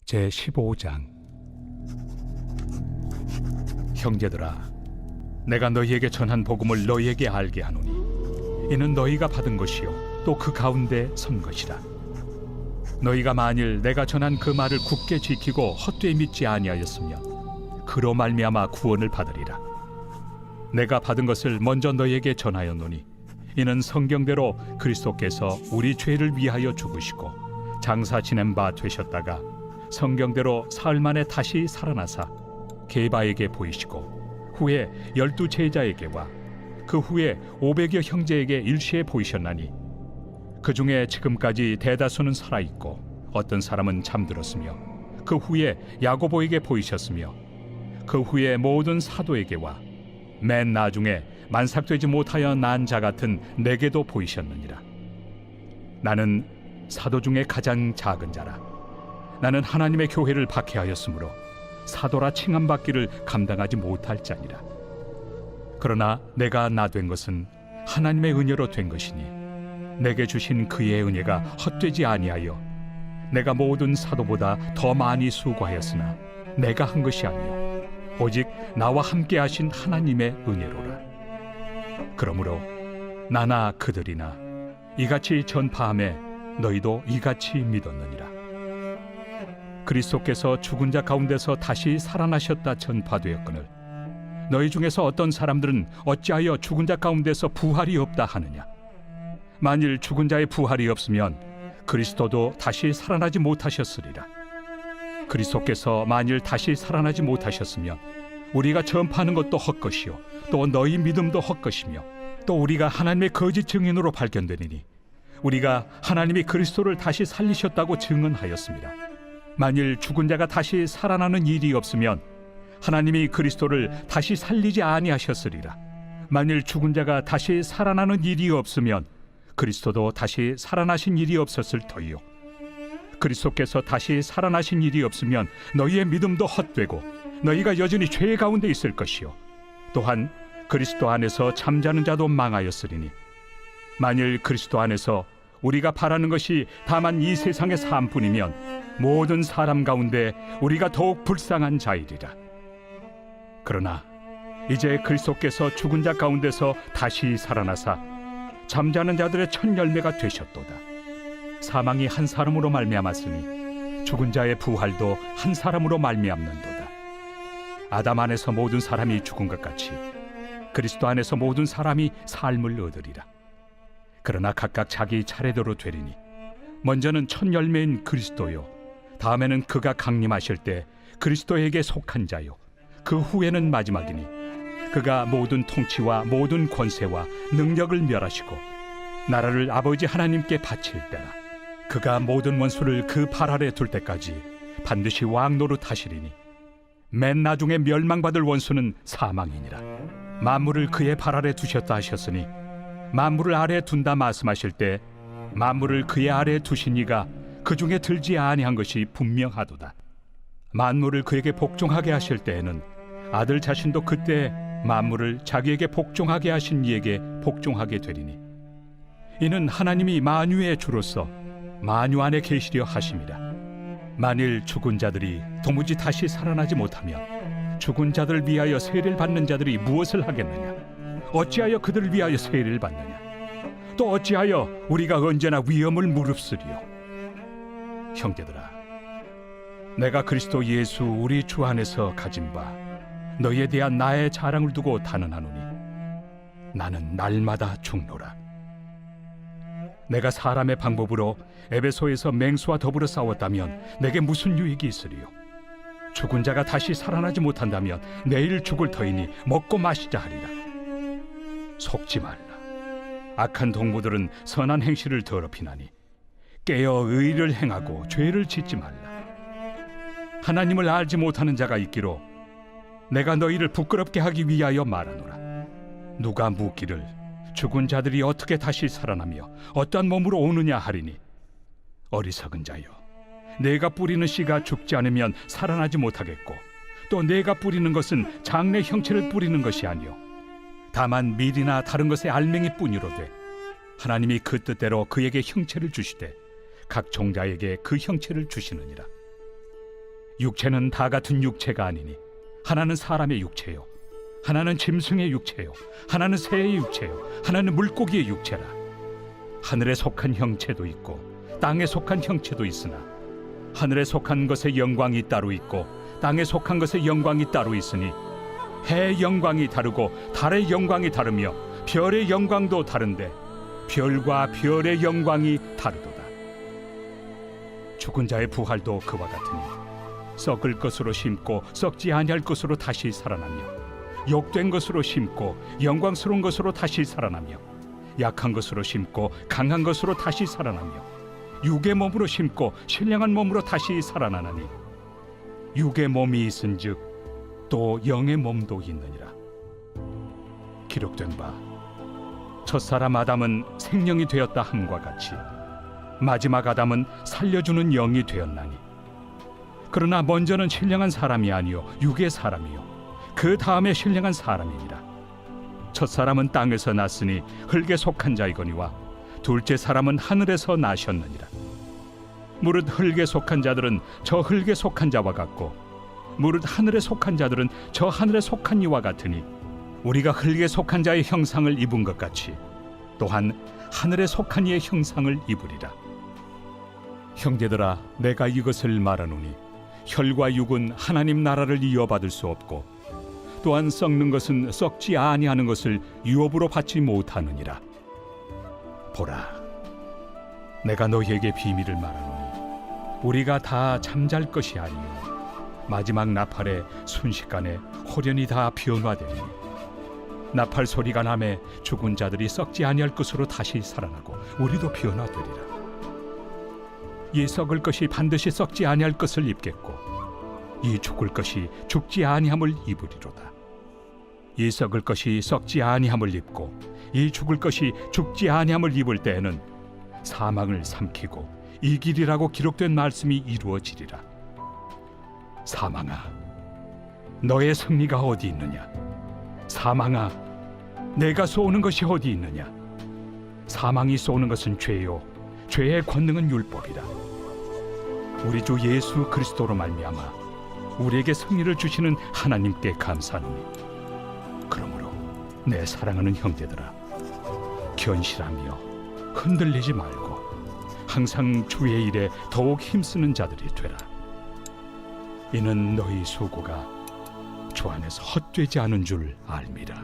제15장. 형제들아, 내가 너희에게 전한 복음을 너희에게 알게 하노니 이는 너희가 받은 것이요 또 그 가운데 선 것이라. 너희가 만일 내가 전한 그 말을 굳게 지키고 헛되이 믿지 아니하였으면 그로 말미암아 구원을 받으리라. 내가 받은 것을 먼저 너희에게 전하였노니 이는 성경대로 그리스도께서 우리 죄를 위하여 죽으시고 장사 지낸 바 되셨다가 성경대로 사흘 만에 다시 살아나사 게바에게 보이시고 후에 12 제자에게와 그 후에 500여 형제에게 일시에 보이셨나니 그 중에 지금까지 대다수는 살아있고 어떤 사람은 잠들었으며 그 후에 야고보에게 보이셨으며 그 후에 모든 사도에게와 맨 나중에 만삭되지 못하여 난 자 같은 내게도 보이셨느니라. 나는 사도 중에 가장 작은 자라. 나는 하나님의 교회를 박해하였으므로 사도라 칭함받기를 감당하지 못할 자니라. 그러나 내가 나 된 것은 하나님의 은혜로 된 것이니 내게 주신 그의 은혜가 헛되지 아니하여 내가 모든 사도보다 더 많이 수고하였으나 내가 한 것이 아니요 오직 나와 함께 하신 하나님의 은혜로라. 그러므로 나나 그들이나 이같이 전파함에 너희도 이같이 믿었느니라. 그리스도께서 죽은 자 가운데서 다시 살아나셨다 전파되었거늘 너희 중에서 어떤 사람들은 어찌하여 죽은 자 가운데서 부활이 없다 하느냐. 만일 죽은 자의 부활이 없으면 그리스도도 다시 살아나지 못하셨으리라. 그리스도께서 만일 다시 살아나지 못하셨으면 우리가 전파하는 것도 헛것이요 또 너희 믿음도 헛것이며 또 우리가 하나님의 거짓 증인으로 발견되리니 우리가 하나님이 그리스도를 다시 살리셨다고 증언하였습니다. 만일 죽은 자가 다시 살아나는 일이 없으면 하나님이 그리스도를 다시 살리지 아니하셨으리라. 만일 죽은 자가 다시 살아나는 일이 없으면 그리스도도 다시 살아나신 일이 없었을 터이요 그리스도께서 다시 살아나신 일이 없으면 너희의 믿음도 헛되고 너희가 여전히 죄 가운데 있을 것이요 또한 그리스도 안에서 잠자는 자도 망하였으리니 만일 그리스도 안에서 우리가 바라는 것이 다만 이 세상의 삶뿐이면 모든 사람 가운데 우리가 더욱 불쌍한 자이리라. 그러나 이제 그리스도께서 죽은 자 가운데서 다시 살아나사 잠자는 자들의 첫 열매가 되셨도다. 사망이 한 사람으로 말미암았으니 죽은 자의 부활도 한 사람으로 말미암는도다. 아담 안에서 모든 사람이 죽은 것 같이 그리스도 안에서 모든 사람이 삶을 얻으리라. 그러나 각각 자기 차례대로 되리니 먼저는 첫 열매인 그리스도요 다음에는 그가 강림하실 때 그리스도에게 속한 자요 그 후에는 마지막이니 그가 모든 통치와 모든 권세와 능력을 멸하시고 나라를 아버지 하나님께 바칠 때라. 그가 모든 원수를 그 발 아래 둘 때까지 반드시 왕 노릇하시리니 맨 나중에 멸망받을 원수는 사망이니라. 만물을 그의 발 아래 두셨다 하셨으니 만물을 아래 둔다 말씀하실 때 만물을 그의 아래 두신 이가 그 중에 들지 아니한 것이 분명하도다. 만물을 그에게 복종하게 하실 때에는 아들 자신도 그때 만물을 자기에게 복종하게 하신 이에게 복종하게 되리니 이는 하나님이 만유의 주로서 만유 안에 계시려 하심이라. 만일 죽은 자들이 도무지 다시 살아나지 못하면 죽은 자들을 위하여 세례를 받는 자들이 무엇을 하겠느냐. 어찌하여 그들을 위하여 세례를 받느냐. 또 어찌하여 우리가 언제나 위험을 무릅쓰리요. 형제들아, 내가 그리스도 예수 우리 주 안에서 가진 바 너희에 대한 나의 자랑을 두고 단언하노니 나는 날마다 죽노라. 내가 사람의 방법으로 에베소에서 맹수와 더불어 싸웠다면 내게 무슨 유익이 있으리요. 죽은 자가 다시 살아나지 못한다면 내일 죽을 터이니 먹고 마시자 하리라. 속지 말라. 악한 동무들은 선한 행실을 더럽히나니 깨어 의를 행하고 죄를 짓지 말라. 하나님을 알지 못하는 자가 있기로 내가 너희를 부끄럽게 하기 위하여 말하노라. 누가 묻기를 죽은 자들이 어떻게 다시 살아나며 어떠한 몸으로 오느냐 하리니 어리석은 자여, 내가 뿌리는 씨가 죽지 않으면 살아나지 못하겠고 또 내가 뿌리는 것은 장래 형체를 뿌리는 것이 아니요 다만 밀이나 다른 것의 알맹이 뿐이로되 하나님이 그 뜻대로 그에게 형체를 주시되 각 종자에게 그 형체를 주시느니라. 육체는 다 같은 육체가 아니니 하나는 사람의 육체요, 하나는 짐승의 육체요, 하나는 새의 육체요, 하나는 물고기의 육체라. 하늘에 속한 형체도 있고 땅에 속한 형체도 있으나 하늘에 속한 것의 영광이 따로 있고 땅에 속한 것의 영광이 따로 있으니 해의 영광이 다르고 달의 영광이 다르며 별의 영광도 다른데 별과 별의 영광이 다르도다. 죽은 자의 부활도 그와 같으니 썩을 것으로 심고 썩지 아니할 것으로 다시 살아나며 욕된 것으로 심고 영광스러운 것으로 다시 살아나며 약한 것으로 심고 강한 것으로 다시 살아나며 육의 몸으로 심고 신령한 몸으로 다시 살아나나니 육의 몸이 있은즉 또 영의 몸도 있느니라. 기록된 바 첫사람 아담은 생명이 되었다 함과 같이 마지막 아담은 살려주는 영이 되었나니 그러나 먼저는 신령한 사람이 아니요 육의 사람이요 그 다음에 신령한 사람이니라. 첫사람은 땅에서 났으니 흙에 속한 자이거니와 둘째 사람은 하늘에서 나셨느니라. 무릇 흙에 속한 자들은 저 흙에 속한 자와 같고 무릇 하늘에 속한 자들은 저 하늘에 속한 이와 같으니 우리가 흙에 속한 자의 형상을 입은 것 같이 또한 하늘에 속한 이의 형상을 입으리라. 형제들아, 내가 이것을 말하노니 혈과 육은 하나님 나라를 이어받을 수 없고 또한 썩는 것은 썩지 아니하는 것을 유업으로 받지 못하느니라. 보라, 내가 너희에게 비밀을 말하노니 우리가 다 잠잘 것이 아니요 마지막 나팔에 순식간에 홀연히 다 변화되니 나팔 소리가 나매 죽은 자들이 썩지 아니할 것으로 다시 살아나고 우리도 변화되리라. 이 썩을 것이 반드시 썩지 아니할 것을 입겠고 이 죽을 것이 죽지 아니함을 입으리로다. 이 썩을 것이 썩지 아니함을 입고 이 죽을 것이 죽지 아니함을 입을 때에는 사망을 삼키고 이기리라고 기록된 말씀이 이루어지리라. 사망아, 너의 승리가 어디 있느냐? 사망아, 내가 쏘는 것이 어디 있느냐? 사망이 쏘는 것은 죄요 죄의 권능은 율법이라. 우리 주 예수 그리스도로 말미암아 우리에게 승리를 주시는 하나님께 감사하노니 그러므로 내 사랑하는 형제들아, 견실하며 흔들리지 말고 항상 주의 일에 더욱 힘쓰는 자들이 되라. 이는 너희 수고가 주 안에서 헛되지 않은 줄 알미라.